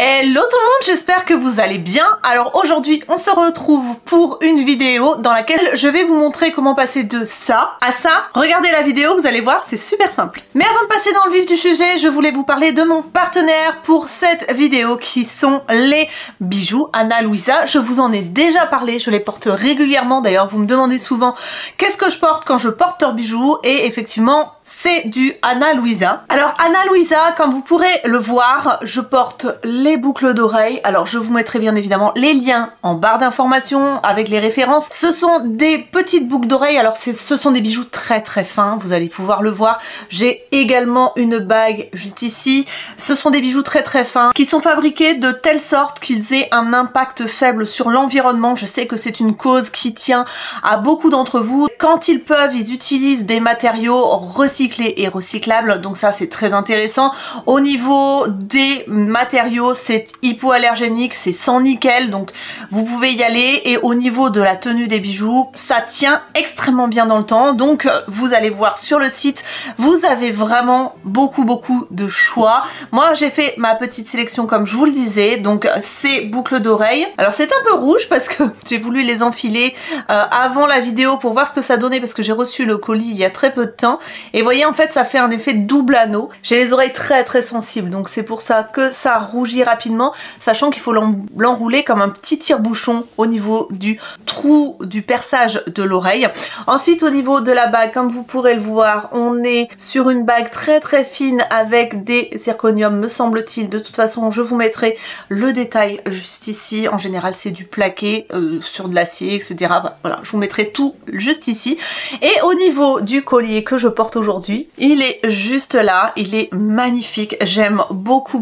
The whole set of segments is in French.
Hello tout le monde, j'espère que vous allez bien. Alors aujourd'hui on se retrouve pour une vidéo dans laquelle je vais vous montrer comment passer de ça à ça. Regardez la vidéo, vous allez voir, c'est super simple. Mais avant de passer dans le vif du sujet, je voulais vous parler de mon partenaire pour cette vidéo qui sont les bijoux Ana Luisa. Je vous en ai déjà parlé, je les porte régulièrement. D'ailleurs vous me demandez souvent qu'est-ce que je porte quand je porte leurs bijoux, et effectivement c'est du Ana Luisa. Alors Ana Luisa, comme vous pourrez le voir, je porte les boucles d'oreilles. Alors je vous mettrai bien évidemment les liens en barre d'informations avec les références. Ce sont des petites boucles d'oreilles, alors ce sont des bijoux très fins, vous allez pouvoir le voir. J'ai également une bague juste ici. Ce sont des bijoux très fins qui sont fabriqués de telle sorte qu'ils aient un impact faible sur l'environnement. Je sais que c'est une cause qui tient à beaucoup d'entre vous. Quand ils peuvent, ils utilisent des matériaux recyclés et recyclables, donc ça c'est très intéressant. Au niveau des matériaux, c'est hypoallergénique, c'est sans nickel, donc vous pouvez y aller. Et au niveau de la tenue des bijoux, ça tient extrêmement bien dans le temps, donc vous allez voir sur le site, vous avez vraiment beaucoup de choix. Moi j'ai fait ma petite sélection comme je vous le disais, donc ces boucles d'oreilles. Alors c'est un peu rouge parce que j'ai voulu les enfiler avant la vidéo pour voir ce que ça donnait, parce que j'ai reçu le colis il y a très peu de temps, et vous voyez en fait ça fait un effet double anneau. J'ai les oreilles très sensibles, donc c'est pour ça que ça rougit rapidement, sachant qu'il faut l'enrouler comme un petit tire-bouchon au niveau du trou du perçage de l'oreille. Ensuite au niveau de la bague, comme vous pourrez le voir, on est sur une bague très fine avec des zirconium me semble-t-il. De toute façon je vous mettrai le détail juste ici. En général c'est du plaqué sur de l'acier, etc. Voilà, je vous mettrai tout juste ici. Et au niveau du collier que je porte aujourd'hui, il est juste là, il est magnifique. J'aime beaucoup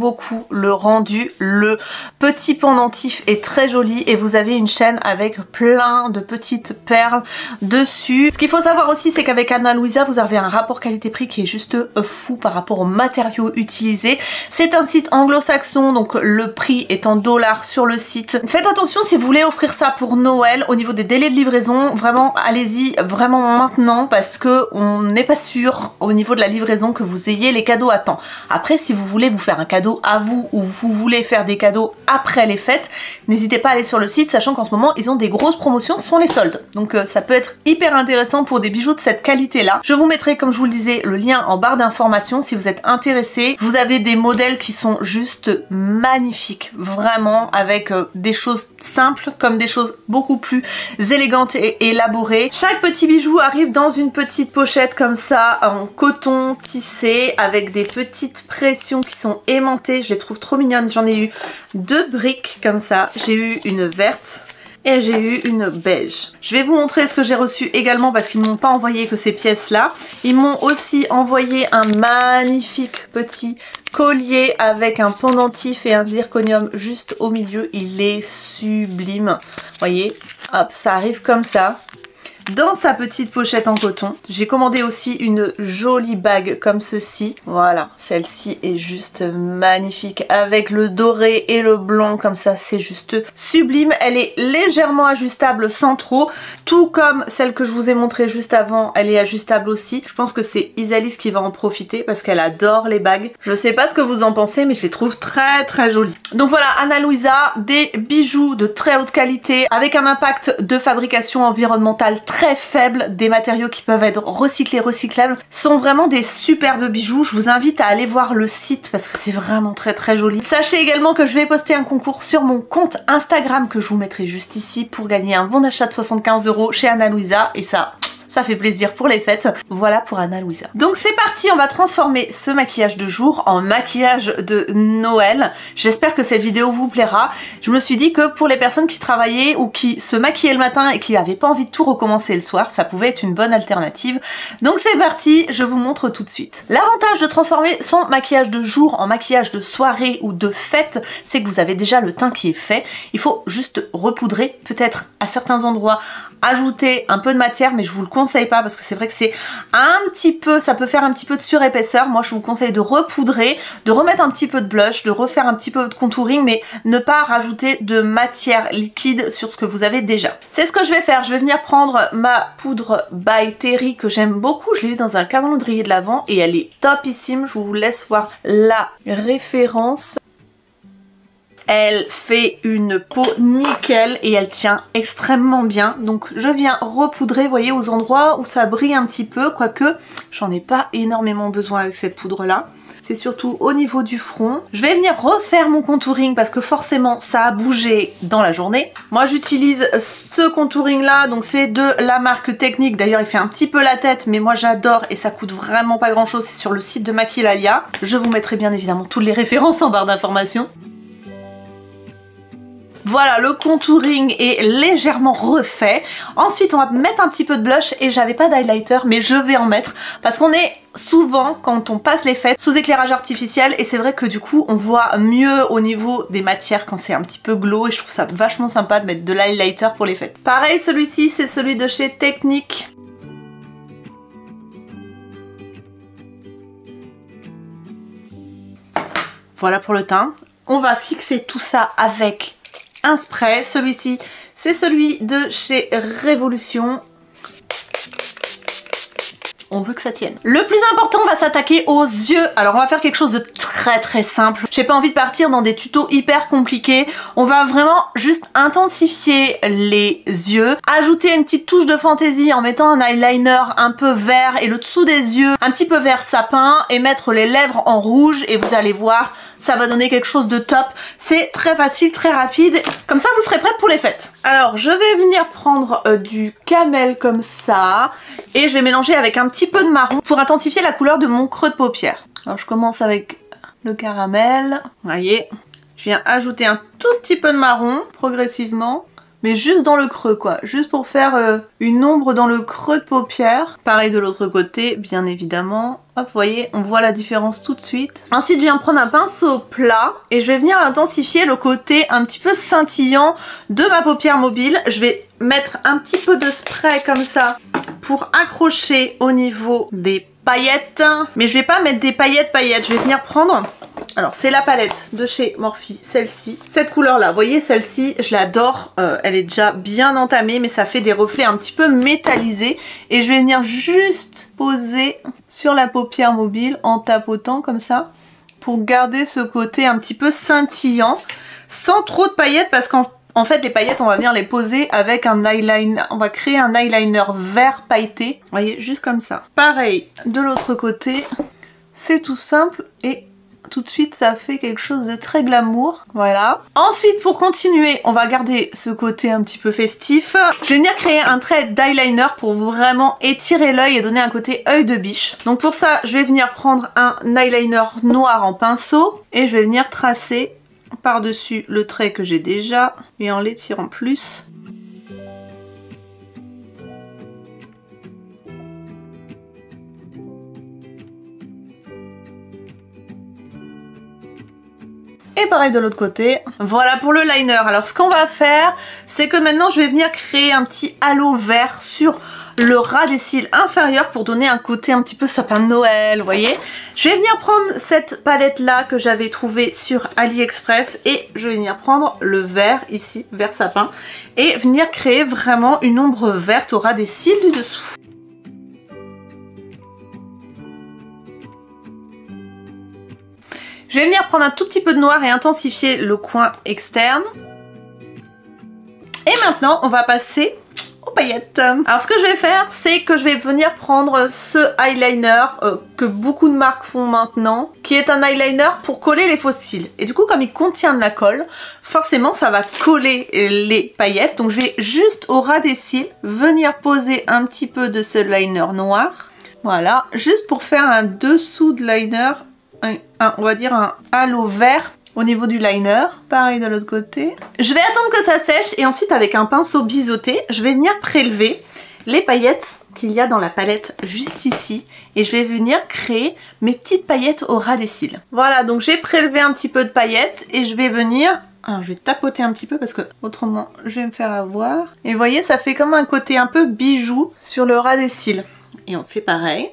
le rendu. Le petit pendentif est très joli et vous avez une chaîne avec plein de petites perles dessus. Ce qu'il faut savoir aussi, c'est qu'avec Ana Luisa vous avez un rapport qualité-prix qui est juste fou par rapport aux matériaux utilisés. C'est un site anglo-saxon, donc le prix est en dollars sur le site. Faites attention si vous voulez offrir ça pour Noël, au niveau des délais de livraison, vraiment allez-y vraiment maintenant, parce que on n'est pas sûr au niveau de la livraison que vous ayez les cadeaux à temps. Après si vous voulez vous faire un cadeau à vous, ou vous voulez faire des cadeaux après les fêtes, n'hésitez pas à aller sur le site, sachant qu'en ce moment ils ont des grosses promotions, ce sont les soldes. Donc ça peut être hyper intéressant pour des bijoux de cette qualité là. Je vous mettrai, comme je vous le disais, le lien en barre d'informations si vous êtes intéressé. Vous avez des modèles qui sont juste magnifiques, vraiment, avec des choses simples comme des choses beaucoup plus élégantes et élaborées. Chaque petit bijou arrive dans une petite pochette comme ça, en coton tissé, avec des petites pressions qui sont aimantées. Je les trouve trop mignonnes. J'en ai eu deux briques comme ça. J'ai eu une verte et j'ai eu une beige. Je vais vous montrer ce que j'ai reçu également, parce qu'ils m'ont pas envoyé que ces pièces là. Ils m'ont aussi envoyé un magnifique petit collier avec un pendentif et un zirconium juste au milieu. Il est sublime. Voyez, hop, ça arrive comme ça dans sa petite pochette en coton. J'ai commandé aussi une jolie bague comme ceci. Voilà, celle-ci est juste magnifique avec le doré et le blanc comme ça, c'est juste sublime. Elle est légèrement ajustable sans trop, tout comme celle que je vous ai montrée juste avant, elle est ajustable aussi. Je pense que c'est Isalis qui va en profiter parce qu'elle adore les bagues. Je sais pas ce que vous en pensez, mais je les trouve très jolies. Donc voilà, Ana Luisa, des bijoux de très haute qualité avec un impact de fabrication environnementale très faible, des matériaux qui peuvent être recyclés, recyclables, sont vraiment des superbes bijoux. Je vous invite à aller voir le site parce que c'est vraiment très joli. Sachez également que je vais poster un concours sur mon compte Instagram que je vous mettrai juste ici pour gagner un bon d'achat de 75 € chez Ana Luisa, et ça fait plaisir pour les fêtes. Voilà pour Ana Luisa. Donc c'est parti, on va transformer ce maquillage de jour en maquillage de Noël. J'espère que cette vidéo vous plaira. Je me suis dit que pour les personnes qui travaillaient ou qui se maquillaient le matin et qui n'avaient pas envie de tout recommencer le soir, ça pouvait être une bonne alternative. Donc c'est parti, je vous montre tout de suite. L'avantage de transformer son maquillage de jour en maquillage de soirée ou de fête, c'est que vous avez déjà le teint qui est fait. Il faut juste repoudrer, peut-être à certains endroits ajouter un peu de matière, mais je vous le conseille pas parce que c'est vrai que c'est un petit peu, ça peut faire un petit peu de surépaisseur. Moi je vous conseille de repoudrer, de remettre un petit peu de blush, de refaire un petit peu de contouring, mais ne pas rajouter de matière liquide sur ce que vous avez déjà. C'est ce que je vais faire. Je vais venir prendre ma poudre by Terry que j'aime beaucoup. Je l'ai eu dans un calendrier de l'Avent et elle est topissime. Je vous laisse voir la référence. Elle fait une peau nickel et elle tient extrêmement bien. Donc je viens repoudrer, vous voyez, aux endroits où ça brille un petit peu, quoique j'en ai pas énormément besoin avec cette poudre là. C'est surtout au niveau du front. Je vais venir refaire mon contouring parce que forcément ça a bougé dans la journée. Moi j'utilise ce contouring là, donc c'est de la marque Technique. D'ailleurs il fait un petit peu la tête, mais moi j'adore et ça coûte vraiment pas grand chose. C'est sur le site de Maquillalia. Je vous mettrai bien évidemment toutes les références en barre d'informations. Voilà, le contouring est légèrement refait. Ensuite, on va mettre un petit peu de blush et j'avais pas d'highlighter, mais je vais en mettre parce qu'on est souvent, quand on passe les fêtes, sous éclairage artificiel et c'est vrai que du coup, on voit mieux au niveau des matières quand c'est un petit peu glow et je trouve ça vachement sympa de mettre de l'highlighter pour les fêtes. Pareil, celui-ci, c'est celui de chez Technique. Voilà pour le teint. On va fixer tout ça avec un spray. Celui-ci, c'est celui de chez Révolution. On veut que ça tienne. Le plus important, on va s'attaquer aux yeux. Alors on va faire quelque chose de très simple. J'ai pas envie de partir dans des tutos hyper compliqués. On va vraiment juste intensifier les yeux, ajouter une petite touche de fantaisie en mettant un eyeliner un peu vert et le dessous des yeux un petit peu vert sapin et mettre les lèvres en rouge et vous allez voir, ça va donner quelque chose de top. C'est très facile, très rapide. Comme ça, vous serez prête pour les fêtes. Alors, je vais venir prendre du camel comme ça. Et je vais mélanger avec un petit peu de marron pour intensifier la couleur de mon creux de paupière. Alors, je commence avec le caramel. Vous voyez, je viens ajouter un tout petit peu de marron progressivement. Mais juste dans le creux quoi, juste pour faire une ombre dans le creux de paupière. Pareil de l'autre côté, bien évidemment. Hop, vous voyez, on voit la différence tout de suite. Ensuite, je viens prendre un pinceau plat et je vais venir intensifier le côté un petit peu scintillant de ma paupière mobile. Je vais mettre un petit peu de spray comme ça pour accrocher au niveau des paillettes. Mais je vais pas mettre des paillettes. Je vais venir prendre... Alors c'est la palette de chez Morphe, celle-ci. Cette couleur-là, vous voyez celle-ci, je l'adore. Elle est déjà bien entamée, mais ça fait des reflets un petit peu métallisés. Et je vais venir juste poser sur la paupière mobile en tapotant comme ça. Pour garder ce côté un petit peu scintillant. Sans trop de paillettes, parce qu'en fait les paillettes, on va venir les poser avec un eyeliner. On va créer un eyeliner vert pailleté. Vous voyez, juste comme ça. Pareil, de l'autre côté, c'est tout simple et... tout de suite ça fait quelque chose de très glamour, voilà. Ensuite pour continuer, on va garder ce côté un petit peu festif. Je vais venir créer un trait d'eyeliner pour vraiment étirer l'œil et donner un côté œil de biche. Donc pour ça, je vais venir prendre un eyeliner noir en pinceau et je vais venir tracer par-dessus le trait que j'ai déjà et en l'étirant plus. Et pareil de l'autre côté. Voilà pour le liner. Alors ce qu'on va faire, c'est que maintenant je vais venir créer un petit halo vert sur le ras des cils inférieurs pour donner un côté un petit peu sapin de Noël, vous voyez. Je vais venir prendre cette palette là que j'avais trouvée sur AliExpress et je vais venir prendre le vert ici, vert sapin, et venir créer vraiment une ombre verte au ras des cils du dessous. Je vais venir prendre un tout petit peu de noir et intensifier le coin externe. Et maintenant, on va passer aux paillettes. Alors ce que je vais faire, c'est que je vais venir prendre ce eyeliner que beaucoup de marques font maintenant, qui est un eyeliner pour coller les faux cils. Et du coup, comme il contient de la colle, forcément ça va coller les paillettes. Donc je vais juste au ras des cils venir poser un petit peu de ce liner noir. Voilà, juste pour faire un dessous de liner, on va dire un halo vert au niveau du liner. Pareil de l'autre côté. Je vais attendre que ça sèche et ensuite avec un pinceau biseauté, je vais venir prélever les paillettes qu'il y a dans la palette juste ici et je vais venir créer mes petites paillettes au ras des cils. Voilà, donc j'ai prélevé un petit peu de paillettes et je vais venir... Alors je vais tapoter un petit peu parce que autrement je vais me faire avoir. Et vous voyez, ça fait comme un côté un peu bijou sur le ras des cils. Et on fait pareil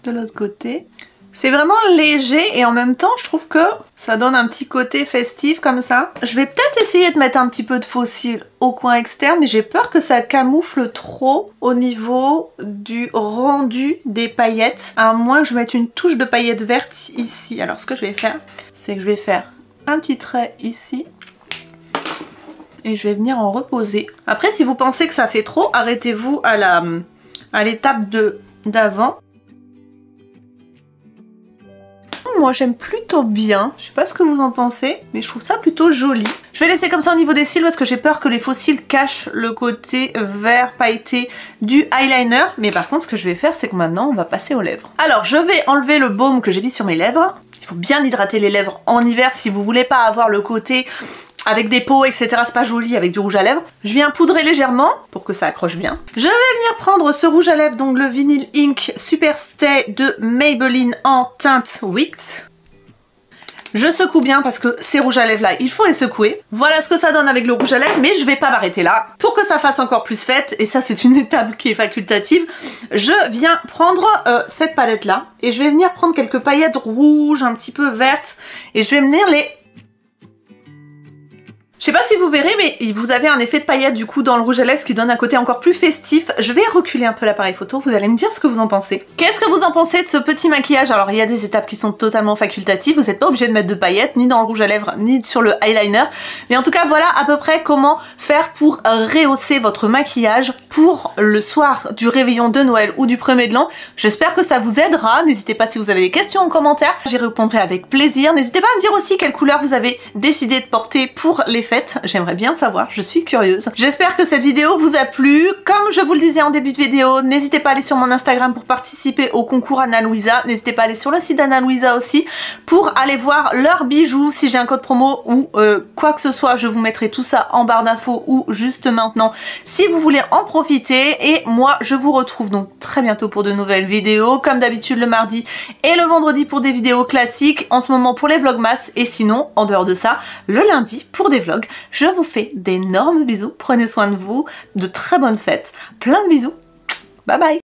de l'autre côté. C'est vraiment léger et en même temps je trouve que ça donne un petit côté festif comme ça. Je vais peut-être essayer de mettre un petit peu de faux cils au coin externe, mais j'ai peur que ça camoufle trop au niveau du rendu des paillettes, à moins que je mette une touche de paillettes vertes ici. Alors ce que je vais faire, c'est que je vais faire un petit trait ici. Et je vais venir en reposer. Après, si vous pensez que ça fait trop, arrêtez-vous à l'étape d'avant. Moi j'aime plutôt bien, je sais pas ce que vous en pensez, mais je trouve ça plutôt joli. Je vais laisser comme ça au niveau des cils parce que j'ai peur que les faux cils cachent le côté vert pailleté du eyeliner. Mais par contre ce que je vais faire c'est que maintenant on va passer aux lèvres. Alors je vais enlever le baume que j'ai mis sur mes lèvres. Il faut bien hydrater les lèvres en hiver si vous voulez pas avoir le côté avec des peaux, etc. C'est pas joli avec du rouge à lèvres. Je viens poudrer légèrement pour que ça accroche bien. Je vais venir prendre ce rouge à lèvres, donc le Vinyl Ink Super Stay de Maybelline en teinte Wicked. Je secoue bien parce que ces rouges à lèvres là, il faut les secouer. Voilà ce que ça donne avec le rouge à lèvres, mais je vais pas m'arrêter là. Pour que ça fasse encore plus fête, et ça c'est une étape qui est facultative, je viens prendre cette palette là, et je vais venir prendre quelques paillettes rouges, un petit peu vertes, et je vais venir les... Je sais pas si vous verrez, mais vous avez un effet de paillettes du coup dans le rouge à lèvres, ce qui donne un côté encore plus festif. Je vais reculer un peu l'appareil photo, vous allez me dire ce que vous en pensez. Qu'est-ce que vous en pensez de ce petit maquillage? Alors il y a des étapes qui sont totalement facultatives, vous n'êtes pas obligé de mettre de paillettes, ni dans le rouge à lèvres, ni sur le eyeliner. Mais en tout cas voilà à peu près comment faire pour rehausser votre maquillage pour le soir du réveillon de Noël ou du 1er de l'an. J'espère que ça vous aidera, n'hésitez pas si vous avez des questions en commentaire, j'y répondrai avec plaisir. N'hésitez pas à me dire aussi quelle couleur vous avez décidé de porter pour les fêtes. J'aimerais bien savoir, je suis curieuse. J'espère que cette vidéo vous a plu. Comme je vous le disais en début de vidéo, n'hésitez pas à aller sur mon Instagram pour participer au concours Ana Luisa. N'hésitez pas à aller sur le site d'Ana Luisa aussi pour aller voir leurs bijoux. Si j'ai un code promo ou quoi que ce soit, je vous mettrai tout ça en barre d'infos ou juste maintenant si vous voulez en profiter. Et moi, je vous retrouve donc très bientôt pour de nouvelles vidéos. Comme d'habitude le mardi et le vendredi pour des vidéos classiques. En ce moment pour les vlogmas et sinon, en dehors de ça, le lundi pour des vlogs. Je vous fais d'énormes bisous, prenez soin de vous, de très bonnes fêtes, plein de bisous, bye bye.